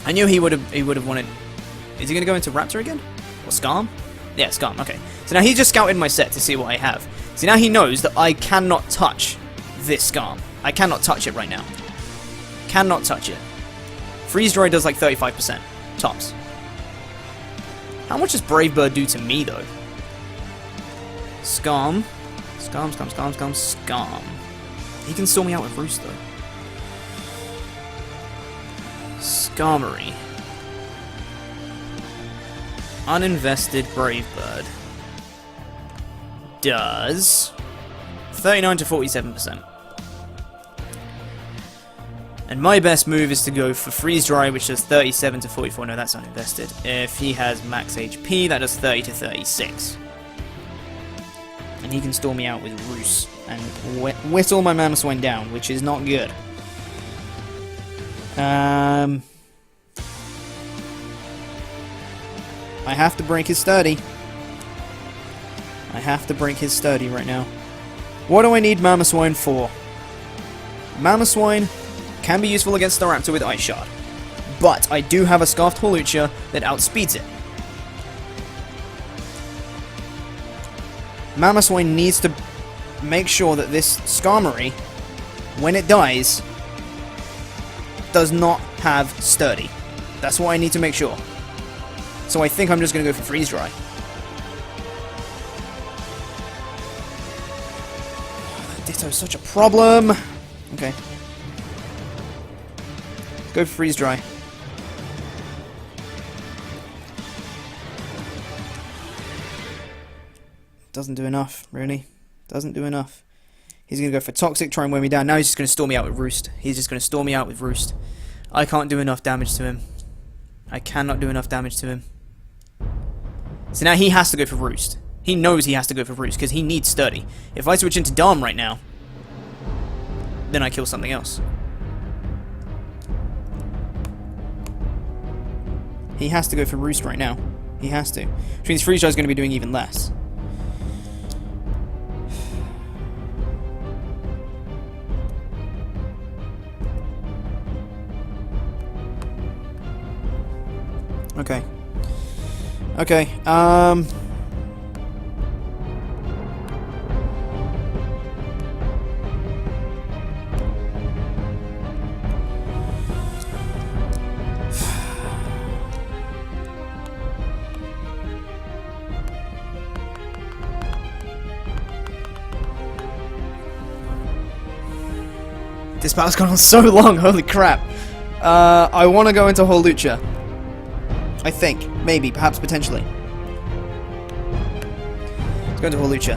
I knew he would have wanted... Is he going to go into Rapture again? Or Scarm? Yeah, Scarm, okay. So now he's just scouted my set to see what I have. So now he knows that I cannot touch this Scarm. I cannot touch it right now. Cannot touch it. Freeze Dry does like 35%. Tops. How much does Brave Bird do to me, though? Scarm. Scarm, Scarm, Scarm, Scarm, Scarm. He can saw me out with Roost, though. Skarmory. Uninvested Brave Bird does 39 to 47%. And my best move is to go for Freeze Dry, which does 37 to 44. No, that's uninvested. If he has max HP, that does 30 to 36. And he can store me out with Roost and whittle my Mamoswine down, which is not good. I have to break his sturdy. I have to break his sturdy right now. What do I need Mamoswine for? Mamoswine can be useful against Staraptor with Ice Shard, but I do have a Scarfed Hawlucha that outspeeds it. Mamoswine needs to make sure that this Skarmory, when it dies, does not have sturdy. That's what I need to make sure. So I think I'm just going to go for Freeze Dry. Ditto's such a problem. Okay. Let's go for Freeze Dry. Doesn't do enough, really. Doesn't do enough. He's going to go for Toxic, try and wear me down. Now he's just going to store me out with Roost. He's just going to store me out with Roost. I can't do enough damage to him. I cannot do enough damage to him. So now he has to go for Roost. He knows he has to go for Roost because he needs Sturdy. If I switch into Dom right now, then I kill something else. He has to go for Roost right now. He has to. Which means Freeze Dry is going to be doing even less. Okay. Okay, this battle's gone on so long, holy crap. I want to go into Holucha. I think. Maybe. Perhaps. Potentially. Let's go into Holucha.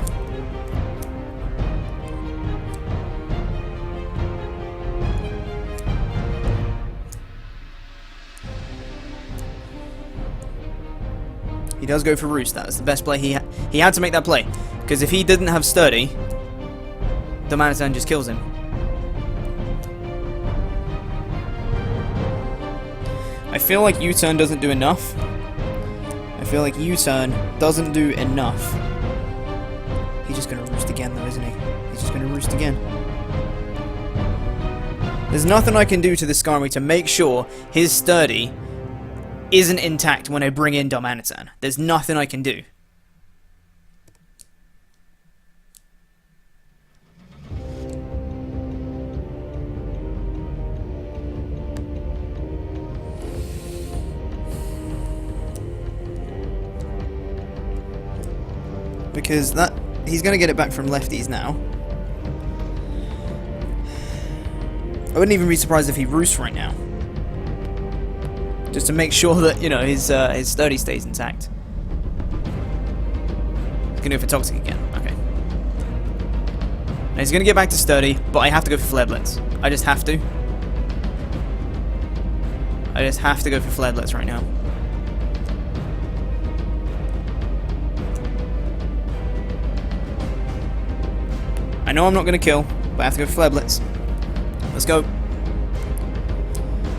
He does go for Roost. That was the best play. He had to make that play. Because if he didn't have Sturdy, the Manatan just kills him. I feel like U-turn doesn't do enough. I feel like U-turn doesn't do enough. He's just gonna roost again though, isn't he? He's just gonna roost again. There's nothing I can do to this Skarmory to make sure his Sturdy isn't intact when I bring in Darmanitan. There's nothing I can do. Because he's going to get it back from lefties now. I wouldn't even be surprised if he roosts right now. Just to make sure that, you know, his Sturdy stays intact. He's going to go for Toxic again. Okay. Now he's going to get back to Sturdy, but I have to go for Flare Blitz. I just have to. I just have to go for Flare Blitz right now. I know I'm not going to kill, but I have to go for Flare Blitz. Let's go.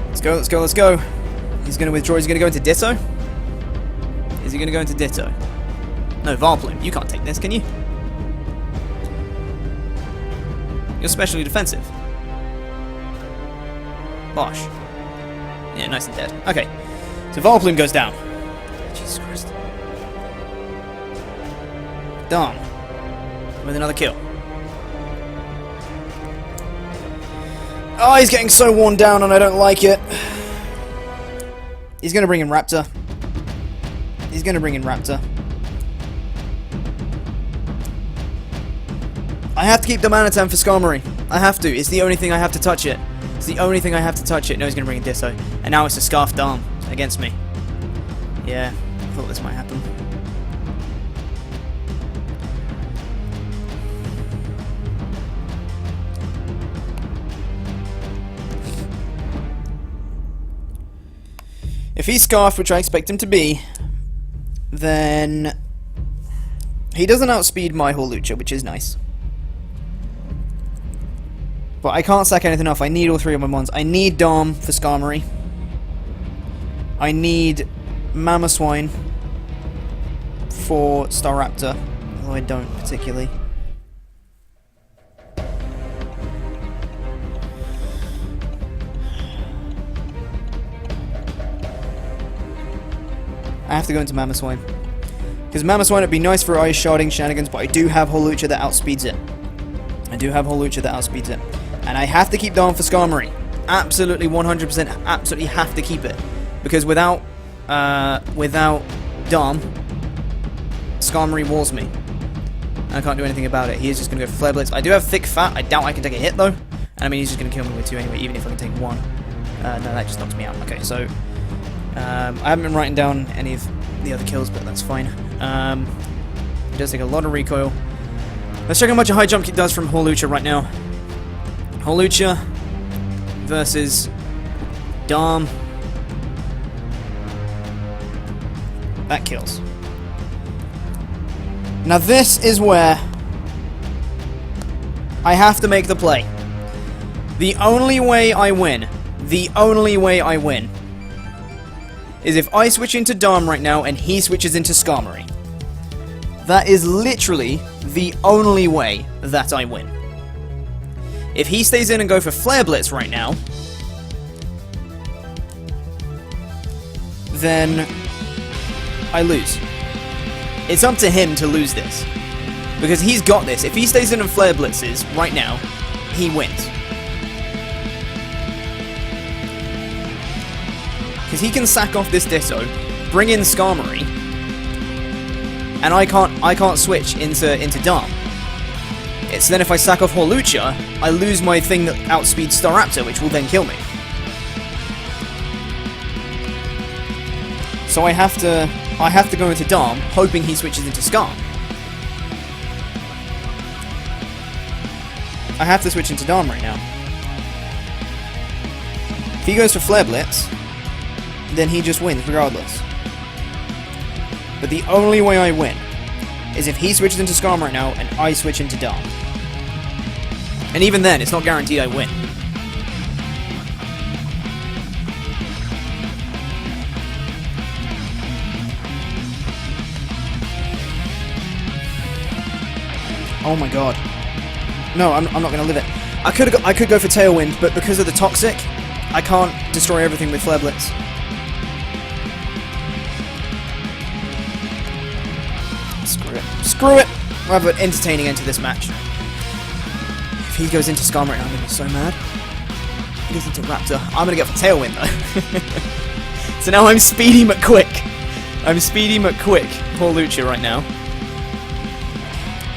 Let's go, let's go, let's go. He's going to withdraw. He's going to go into Ditto? Is he going to go into Ditto? No, Vileplume. You can't take this, can you? You're specially defensive. Bosh. Yeah, nice and dead. Okay. So Vileplume goes down. Jesus Christ. Darn. With another kill. Oh, he's getting so worn down and I don't like it. He's going to bring in Rapture. He's going to bring in Rapture. I have to keep the Manatan for Skarmory. I have to. It's the only thing I have to touch it. It's the only thing I have to touch it. No, he's going to bring in Ditto. And now it's a Scarf Darm against me. Yeah, I thought this might happen. If he's Scarfed, which I expect him to be, then he doesn't outspeed my Holucha, which is nice. But I can't sack anything off. I need all three of my mons. I need Dom for Skarmory. I need Mamoswine for Staraptor, although I don't particularly. I have to go into Mamoswine. Because Mamoswine would be nice for Ice Sharding shenanigans, but I do have Holucha that outspeeds it. I do have Holucha that outspeeds it. And I have to keep Dom for Skarmory. Absolutely 100% absolutely have to keep it. Because without Dom, Skarmory walls me. And I can't do anything about it. He is just going to go for Flare Blitz. I do have Thick Fat. I doubt I can take a hit though. And I mean, he's just going to kill me with 2 anyway, even if I can take 1. No, that just knocks me out. Okay, so I haven't been writing down any of the other kills, but that's fine. He does take a lot of recoil. Let's check how much a high jump kick does from Holucha right now. Holucha versus Dom. That kills. Now this is where I have to make the play. The only way I win is if I switch into Dom right now and he switches into Skarmory. That is literally the only way that I win. If he stays in and go for Flare Blitz right now, then I lose. It's up to him to lose this. Because he's got this. If he stays in and Flare Blitzes right now, he wins. Because he can sack off this Ditto, bring in Skarmory, and I can't switch into Dom. It's then if I sack off Hawlucha, I lose my thing that outspeeds Staraptor, which will then kill me. So I have to go into Dom, hoping he switches into Skarm. I have to switch into Dom right now. If he goes for Flare Blitz, then he just wins regardless. But the only way I win is if he switches into Skarm right now and I switch into Dom. And even then, it's not guaranteed I win. Oh my god. No, I'm not going to live it. I could go for Tailwind, but because of the Toxic, I can't destroy everything with Flare Blitz. Screw it. Screw it! We'll have an entertaining end to this match. If he goes into Skarm right now, I'm going to be so mad. If he goes into Rapture, I'm going to go for Tailwind though. So now I'm Speedy McQuick. I'm Speedy McQuick. Poor Lucha right now.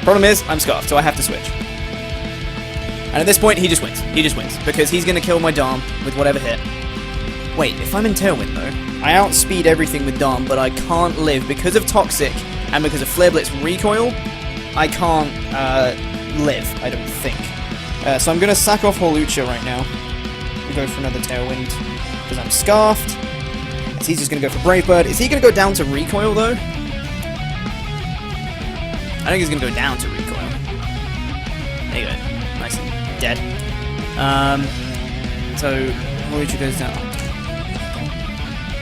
Problem is, I'm Scarfed, so I have to switch. And at this point, he just wins. He just wins. Because he's going to kill my Dom with whatever hit. Wait, if I'm in Tailwind though, I outspeed everything with Dom, but I can't live. Because of Toxic, and because of Flare Blitz Recoil, I can't live, I don't think. So I'm going to sack off Hawlucha right now. And go for another Tailwind. Because I'm Scarfed. So he's just going to go for Brave Bird. Is he going to go down to Recoil though? I think he's going to go down to Recoil. There you go. Nice and dead. So, Hawlucha goes down.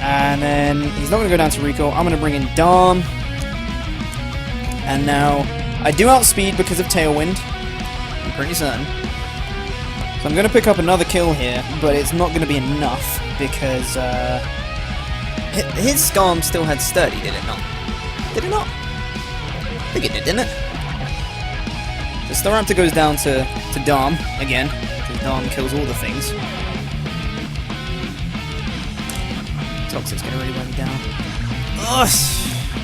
And then, he's not going to go down to Recoil. I'm going to bring in Dom. And now, I do outspeed because of Tailwind. I'm pretty certain. So I'm going to pick up another kill here, but it's not going to be enough because, his Skarm still had Sturdy, did it not? Did it not? I think it did, didn't it? The Staraptor goes down to Dom again, because Dom kills all the things. Toxic's gonna really wear me down. Ugh!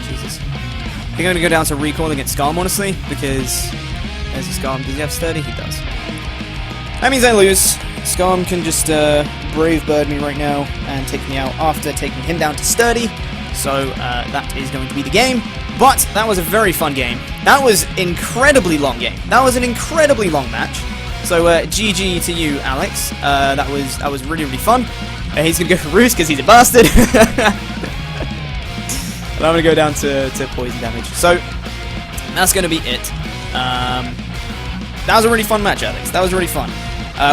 Jesus. I think I'm gonna go down to Recoil against Skarm, honestly, because there's a Skarm. Does he have Sturdy? He does. That means I lose. Skarm can just Brave Bird me right now and take me out after taking him down to Sturdy. So that is going to be the game. But that was a very fun game. That was incredibly long game. That was an incredibly long match. So GG to you, Alex. That was really, really fun. He's gonna go for Roost because he's a bastard. And I'm gonna go down to poison damage. So that's gonna be it. That was a really fun match, Alex. That was really fun.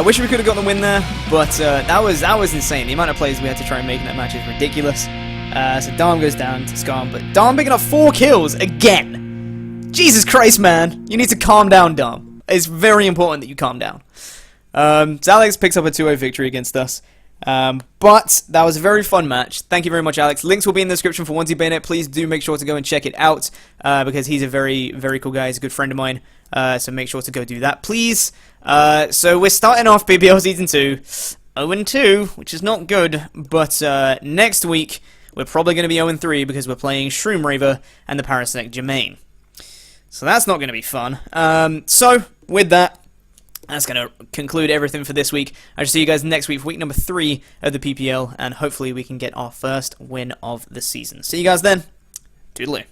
Wish we could have got the win there, but that was insane. The amount of plays we had to try and make in that match is ridiculous. So Dom goes down to Skarm, but Dom picking up 4 kills again. Jesus Christ, man. You need to calm down, Dom. It's very important that you calm down. So Alex picks up a 2-0 victory against us. But that was a very fun match. Thank you very much, Alex. Links will be in the description for OnesieBanette. Please do make sure to go and check it out, because he's a very, very cool guy. He's a good friend of mine. So make sure to go do that, please. So we're starting off PPL Season 2, 0-2, which is not good. But next week, we're probably going to be 0-3 because we're playing Shroom Raver and the Parasect Jermaine. So that's not going to be fun. So, with that, that's going to conclude everything for this week. I shall see you guys next week for week number 3 of the PPL, and hopefully we can get our first win of the season. See you guys then. Toodaloo.